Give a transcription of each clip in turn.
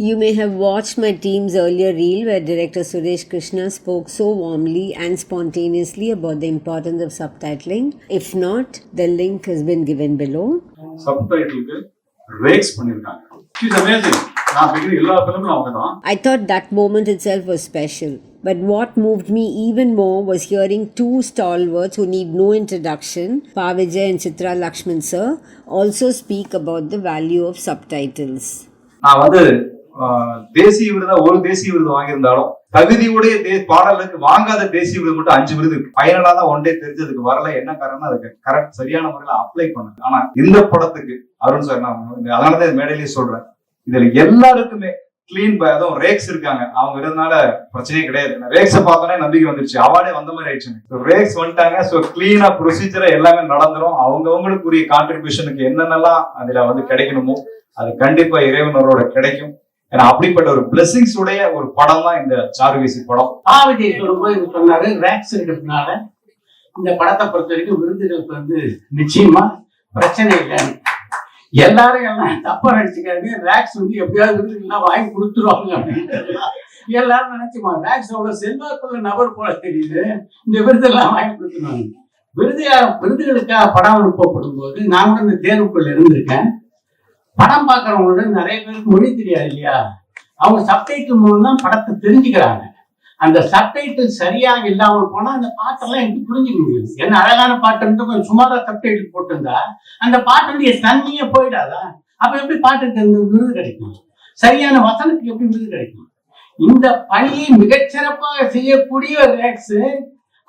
You may have watched my team's earlier reel where director Suresh Krishna spoke so warmly and spontaneously about the importance of subtitling. If not, the link has been given below. Subtitling rakes பண்ணிருக்காங்க. She's amazing. நான் bikini எல்லா ஃபிலிம்ல அவங்க தான். I thought that moment itself was special. But what moved me even more was hearing two stalwarts who need no introduction, Pa Vijay and Chitra Lakshman sir, also speak about the value of subtitles. நான் தேசிய விருதா ஒரு தேசிய விருது வாங்கியிருந்தாலும் தகுதியுடைய பாடலுக்கு வாங்காத தேசிய விருது மட்டும் 5 விருது ஃபைனலா தான் ஒன் டே தெரிஞ்சதுக்கு வரல. என்ன காரணம்? அதுக்கு கரெக்ட் சரியான முறையில அப்ளை பண்ணுது. ஆனா இந்த படத்துக்கு அருண் சார் நான் அதனாலதான் மேடையிலேயே சொல்றேன், இதுல எல்லாருக்குமே கிளீன் அதுவும் ரேக்ஸ் இருக்காங்க. அவங்க இருந்தனால பிரச்சனையே கிடையாது. ரேக்ஸை பார்த்தோன்னே நம்பிக்கை வந்துருச்சு, அவார்டே வந்த மாதிரி ஆயிடுச்சு. ரேக்ஸ் வந்துட்டாங்க, ஸோ கிளீனா ப்ரொசீஜரா எல்லாமே நடந்துரும். அவங்கவுங்களுக்குரிய கான்ட்ரிபியூஷனுக்கு என்னென்னலாம் அதுல கிடைக்கணுமோ அது கண்டிப்பா இறைவனரோட கிடைக்கும். ஏன்னா அப்படிப்பட்ட ஒரு பிளெஸிங்ஸ் உடைய ஒரு படம் தான் இந்த சாருகேசி படம். விஜய் சொல்லும்போது சொன்னாரு ரேக்ஸ் இருக்கிறதுனால இந்த படத்தை பொறுத்த வரைக்கும் விருதுகளுக்கு நிச்சயமா பிரச்சனை இல்லைன்னு. எல்லாரும் எல்லாம் தப்பா நினைச்சுக்காது, ரேக்ஸ் எப்படியாவது விருதுகள்லாம் வாங்கி கொடுத்துருவாங்க அப்படின்னு எல்லாரும் நினைச்சுமா. ரேக்ஸ் அவ்வளவு செல்வாக்குள்ள நபர் போல தெரியுது, இந்த விருதெல்லாம் வாங்கி கொடுத்துருவாங்க. விருதுகளுக்காக படம் அனுப்பப்படும் போது நான் கூட இந்த தேர்வுக்குள்ள இருந்திருக்கேன். படம் பார்க்கறவங்களோட நிறைய பேருக்கு மொழி தெரியாது இல்லையா, அவங்க சப்டைட்டில் மூலம் தான் படத்தை தெரிஞ்சுக்கிறாங்க. அந்த சப்டைட்டில் சரியாக இல்லாமல் போனா அந்த பாட்டெல்லாம் எனக்கு புரிஞ்சுக்க முடியும். என்ன அழகான பாட்டு இருந்து கொஞ்சம் சுமாரா சப்டைட்டில் போட்டிருந்தா அந்த பாட்டு தண்ணியே போயிடாதா? அப்ப எப்படி பாட்டுக்கு விருது கிடைக்கும்? சரியான வசனத்துக்கு எப்படி விருது கிடைக்கும்? இந்த பணியை மிகச்சிறப்பாக செய்யக்கூடிய ரேக்ஸ்.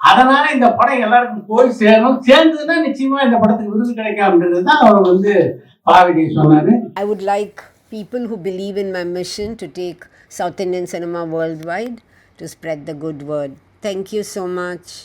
அதனால இந்த படம் எல்லாருக்கும் போய் சேரணும், சேர்ந்ததுன்னா நிச்சயமா இந்த படத்துக்கு விருது கிடைக்கும் அப்படின்றதுதான் அவர் பாவிஜய் சொன்னாரு. I would like people who believe in my mission to take South Indian cinema worldwide to spread the good word. Thank you so much.